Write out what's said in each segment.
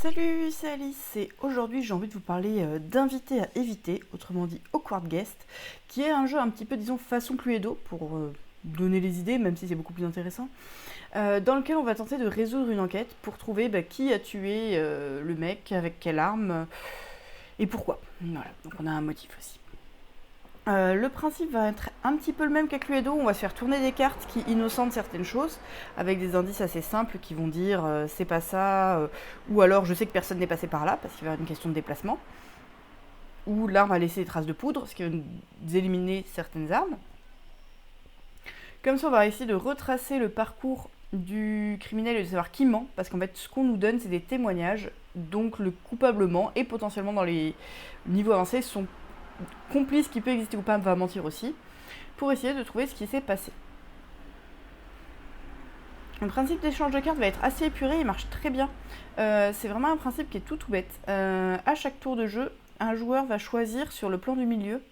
Salut, c'est Alice et aujourd'hui j'ai envie de vous parler d'invité à éviter, autrement dit Awkward Guest, qui est un jeu un petit peu, disons, façon Cluedo, pour donner les idées, même si c'est beaucoup plus intéressant, dans lequel on va tenter de résoudre une enquête pour trouver qui a tué le mec, avec quelle arme, et pourquoi. Voilà, donc on a un motif aussi. Le principe va être un petit peu le même qu'à Cluedo, on va se faire tourner des cartes qui innocentent certaines choses, avec des indices assez simples qui vont dire c'est pas ça, ou alors je sais que personne n'est passé par là, parce qu'il va y avoir une question de déplacement, ou l'arme a laissé des traces de poudre, ce qui va nous éliminer certaines armes. Comme ça on va essayer de retracer le parcours du criminel et de savoir qui ment, parce qu'en fait ce qu'on nous donne c'est des témoignages, donc le coupable ment, et potentiellement dans les niveaux avancés son complice qui peut exister ou pas va mentir aussi, pour essayer de trouver ce qui s'est passé. Le principe d'échange de cartes va être assez épuré, il marche très bien. C'est vraiment un principe qui est tout bête. À chaque tour de jeu, un joueur va choisir sur le plan du milieu,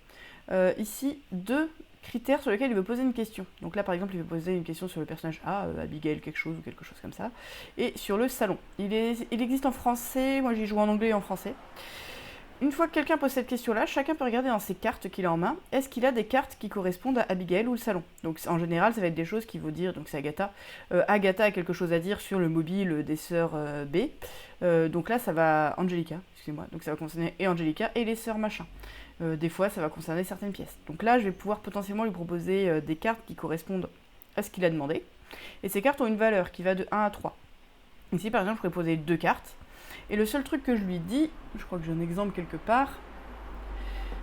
ici, deux critères sur lesquels il veut poser une question. Donc là, par exemple, il veut poser une question sur le personnage A, Abigail quelque chose ou quelque chose comme ça, et sur le salon. Il existe en français, moi j'y joue en anglais et en français. Une fois que quelqu'un pose cette question-là, chacun peut regarder dans ses cartes qu'il a en main, est-ce qu'il a des cartes qui correspondent à Abigail ou le salon. Donc en général, ça va être des choses qui vont dire, donc c'est Agatha. Agatha a quelque chose à dire sur le mobile des sœurs B. Donc là, ça va Angelica, excusez-moi. Donc ça va concerner et Angelica et les sœurs machin. Des fois, ça va concerner certaines pièces. Donc là, je vais pouvoir potentiellement lui proposer des cartes qui correspondent à ce qu'il a demandé. Et ces cartes ont une valeur qui va de 1 à 3. Ici, par exemple, je pourrais poser 2 cartes. Et le seul truc que je lui dis, je crois que j'ai un exemple quelque part,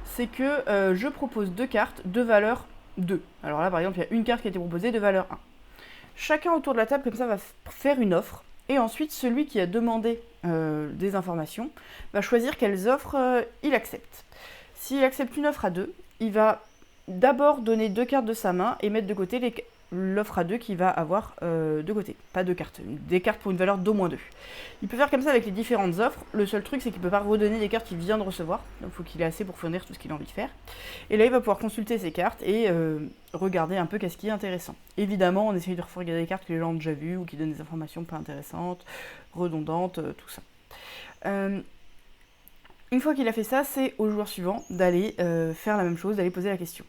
c'est que je propose 2 cartes de valeur 2. Alors là, par exemple, il y a une carte qui a été proposée de valeur 1. Chacun autour de la table, comme ça, va faire une offre. Et ensuite, celui qui a demandé des informations va choisir quelles offres il accepte. S'il accepte une offre à 2, il va d'abord donner 2 cartes de sa main et mettre de côté l'offre à 2 qu'il va avoir de côté. Pas 2 cartes, des cartes pour une valeur d'au moins 2. Il peut faire comme ça avec les différentes offres. Le seul truc, c'est qu'il ne peut pas redonner des cartes qu'il vient de recevoir. Donc il faut qu'il ait assez pour fournir tout ce qu'il a envie de faire. Et là, il va pouvoir consulter ses cartes et regarder un peu qu'est-ce qui est intéressant. Évidemment, on essaye de regarder des cartes que les gens ont déjà vues ou qui donnent des informations pas intéressantes, redondantes, tout ça. Une fois qu'il a fait ça, c'est au joueur suivant d'aller faire la même chose, d'aller poser la question.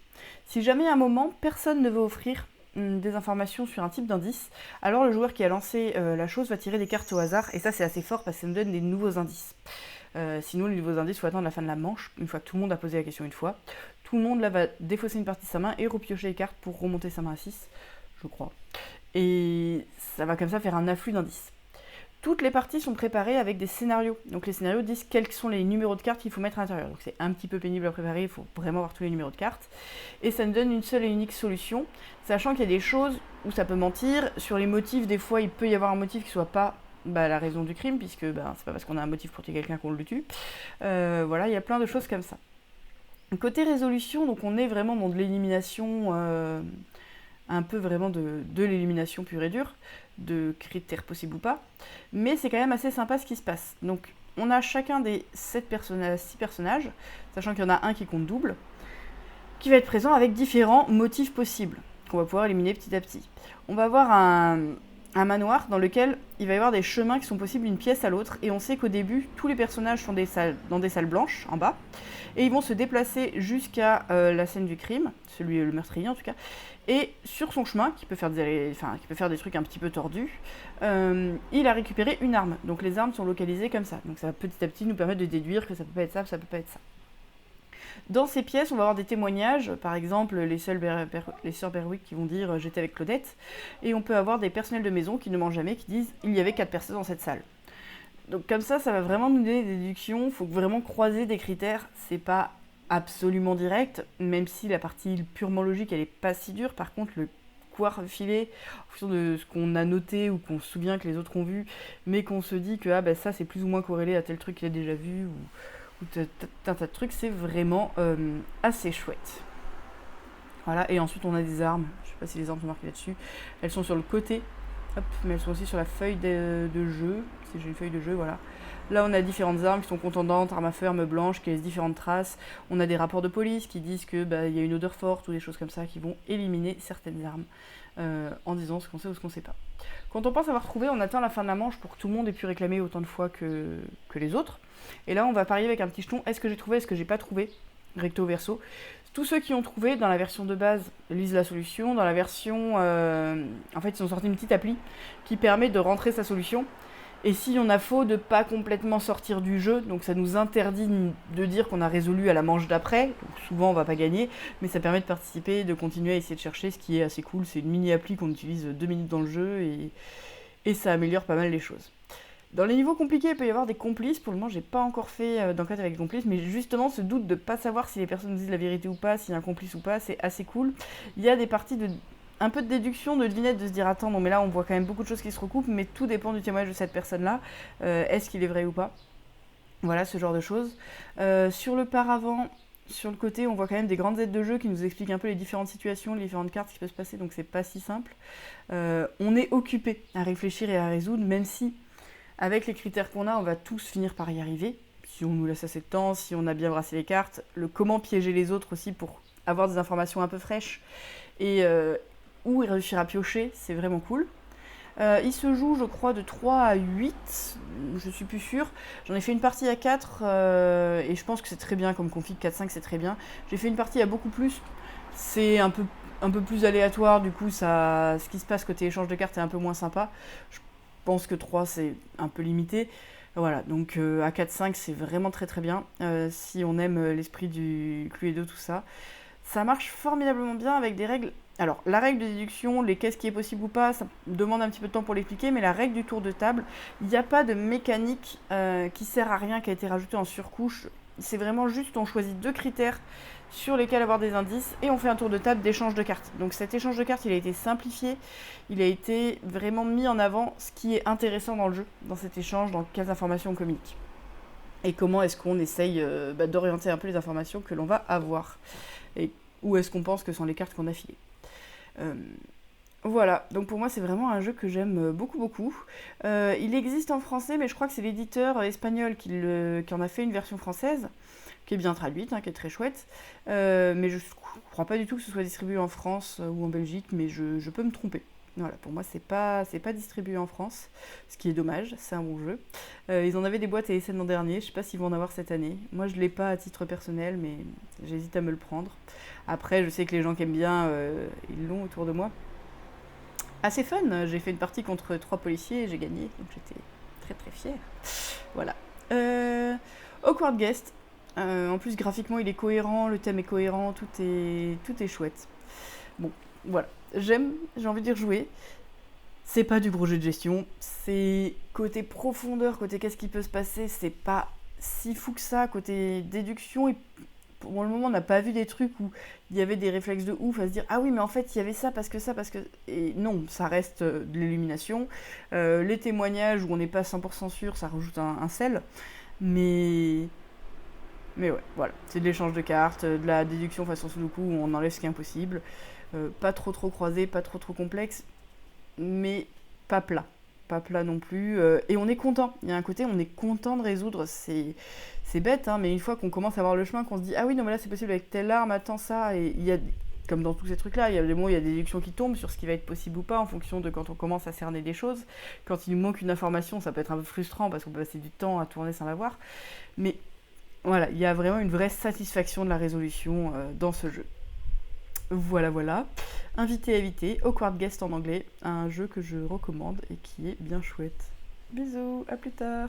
Si jamais à un moment, personne ne veut offrir des informations sur un type d'indice, alors le joueur qui a lancé la chose va tirer des cartes au hasard, et ça c'est assez fort parce que ça nous donne des nouveaux indices. Sinon, les nouveaux indices, il faut attendre la fin de la manche, une fois que tout le monde a posé la question une fois. Tout le monde là va défausser une partie de sa main et repiocher les cartes pour remonter sa main à 6, je crois. Et ça va comme ça faire un afflux d'indices. Toutes les parties sont préparées avec des scénarios. Donc les scénarios disent quels sont les numéros de cartes qu'il faut mettre à l'intérieur. Donc c'est un petit peu pénible à préparer, il faut vraiment avoir tous les numéros de cartes. Et ça nous donne une seule et unique solution, sachant qu'il y a des choses où ça peut mentir. Sur les motifs, des fois il peut y avoir un motif qui soit pas la raison du crime, puisque c'est pas parce qu'on a un motif pour tuer quelqu'un qu'on le tue. Voilà, il y a plein de choses comme ça. Côté résolution, donc on est vraiment dans de l'élimination, un peu vraiment de l'élimination pure et dure, de critères possibles ou pas, mais c'est quand même assez sympa ce qui se passe. Donc on a chacun des 6 personnages, sachant qu'il y en a un qui compte double, qui va être présent avec différents motifs possibles, qu'on va pouvoir éliminer petit à petit. On va avoir un manoir dans lequel il va y avoir des chemins qui sont possibles d'une pièce à l'autre, et on sait qu'au début, tous les personnages sont dans des salles blanches, en bas, et ils vont se déplacer jusqu'à la scène du crime, le meurtrier en tout cas, et sur son chemin, qui peut faire des trucs un petit peu tordus, il a récupéré une arme. Donc les armes sont localisées comme ça. Donc ça va petit à petit nous permettre de déduire que ça peut pas être ça, ça peut pas être ça. Dans ces pièces, on va avoir des témoignages, par exemple les sœurs Berwick qui vont dire j'étais avec Claudette, et on peut avoir des personnels de maison qui ne mentent jamais, qui disent il y avait 4 personnes dans cette salle. Donc comme ça va vraiment nous donner des déductions, il faut vraiment croiser des critères, c'est pas absolument direct, même si la partie purement logique elle est pas si dure, par contre le pouvoir filer en fonction de ce qu'on a noté ou qu'on se souvient que les autres ont vu, mais qu'on se dit que ça c'est plus ou moins corrélé à tel truc qu'il a déjà vu, ou un tas de trucs, c'est vraiment assez chouette. Voilà, et ensuite on a des armes, je sais pas si les armes sont marquées là-dessus, elles sont sur le côté Hop, mais elles sont aussi sur la feuille de jeu. Si j'ai une feuille de jeu, voilà. Là, on a différentes armes qui sont contendantes, armes à feu, armes blanches, qui laissent différentes traces. On a des rapports de police qui disent que y a une odeur forte ou des choses comme ça qui vont éliminer certaines armes en disant ce qu'on sait ou ce qu'on sait pas. Quand on pense avoir trouvé, on attend la fin de la manche pour que tout le monde ait pu réclamer autant de fois que les autres. Et là, on va parier avec un petit jeton. Est-ce que j'ai trouvé, est-ce que j'ai pas trouvé? Recto verso. Tous ceux qui ont trouvé, dans la version de base, lisent la solution. Dans la version... en fait, ils ont sorti une petite appli qui permet de rentrer sa solution. Et si on a faux, de pas complètement sortir du jeu. Donc ça nous interdit de dire qu'on a résolu à la manche d'après. Donc souvent, on va pas gagner. Mais ça permet de participer, de continuer à essayer de chercher, ce qui est assez cool. C'est une mini-appli qu'on utilise 2 minutes dans le jeu. Et ça améliore pas mal les choses. Dans les niveaux compliqués, il peut y avoir des complices. Pour le moment, j'ai pas encore fait d'enquête avec les complices, mais justement, ce doute de pas savoir si les personnes disent la vérité ou pas, s'il y a un complice ou pas, c'est assez cool. Il y a des parties un peu de déduction, de devinette, de se dire attends, non mais là on voit quand même beaucoup de choses qui se recoupent, mais tout dépend du témoignage de cette personne-là. Est-ce qu'il est vrai ou pas? Voilà, ce genre de choses. Sur le paravent, sur le côté, on voit quand même des grandes aides de jeu qui nous expliquent un peu les différentes situations, les différentes cartes qui peuvent se passer, donc c'est pas si simple. On est occupé à réfléchir et à résoudre, même si avec les critères qu'on a, on va tous finir par y arriver. Si on nous laisse assez de temps, si on a bien brassé les cartes, le comment piéger les autres aussi pour avoir des informations un peu fraîches et où réussir à piocher, c'est vraiment cool. Il se joue, je crois, de 3 à 8, je suis plus sûre. J'en ai fait une partie à 4 et je pense que c'est très bien comme config, 4-5 c'est très bien. J'ai fait une partie à beaucoup plus, c'est un peu plus aléatoire, du coup ce qui se passe côté échange de cartes est un peu moins sympa. Je pense que 3 c'est un peu limité. Voilà, donc à 4-5 c'est vraiment très très bien si on aime l'esprit du Cluedo, tout ça. Ça marche formidablement bien avec des règles. Alors, la règle de déduction, les qu'est-ce qui est possible ou pas, ça demande un petit peu de temps pour l'expliquer, mais la règle du tour de table, il n'y a pas de mécanique qui sert à rien, qui a été rajoutée en surcouche. C'est vraiment juste, on choisit 2 critères sur lesquels avoir des indices et on fait un tour de table d'échange de cartes. Donc cet échange de cartes, il a été simplifié, il a été vraiment mis en avant ce qui est intéressant dans le jeu, dans cet échange, dans quelles informations on communique. Et comment est-ce qu'on essaye d'orienter un peu les informations que l'on va avoir. Et où est-ce qu'on pense que sont les cartes qu'on a filées. Voilà, donc pour moi c'est vraiment un jeu que j'aime beaucoup beaucoup. Il existe en français, mais je crois que c'est l'éditeur espagnol qui en a fait une version française, qui est bien traduite, qui est très chouette. Mais je ne crois pas du tout que ce soit distribué en France ou en Belgique, mais je peux me tromper. Voilà, pour moi c'est pas distribué en France, ce qui est dommage, c'est un bon jeu. Ils en avaient des boîtes à essai l'an dernier, je sais pas s'ils vont en avoir cette année. Moi je l'ai pas à titre personnel, mais j'hésite à me le prendre. Après je sais que les gens qui aiment bien, ils l'ont autour de moi. Assez fun, j'ai fait une partie contre 3 policiers et j'ai gagné, donc j'étais très très fière. Voilà. Awkward Guest, en plus graphiquement il est cohérent, le thème est cohérent, tout est chouette. Bon, voilà. J'ai envie de dire jouer. C'est pas du gros jeu de gestion, c'est côté profondeur, côté qu'est-ce qui peut se passer, c'est pas si fou que ça, côté déduction, et pour le moment on n'a pas vu des trucs où il y avait des réflexes de ouf à se dire ah oui mais en fait il y avait ça parce que... Et non, ça reste de l'illumination. Les témoignages où on n'est pas 100% sûr, ça rajoute un sel, mais ouais, voilà, c'est de l'échange de cartes, de la déduction façon Sudoku où on enlève ce qui est impossible. Pas trop croisé, pas trop complexe, mais pas plat non plus, et on est content, il y a un côté on est content de résoudre, c'est bête, mais une fois qu'on commence à voir le chemin, qu'on se dit ah oui non mais là c'est possible avec telle arme, attends ça, et il y a, comme dans tous ces trucs là, il y a des moments où il y a des déductions qui tombent sur ce qui va être possible ou pas en fonction de quand on commence à cerner des choses. Quand il nous manque une information, ça peut être un peu frustrant parce qu'on peut passer du temps à tourner sans la voir, mais voilà, il y a vraiment une vraie satisfaction de la résolution dans ce jeu. Voilà. Invité à éviter, Awkward Guest en anglais, un jeu que je recommande et qui est bien chouette. Bisous, à plus tard.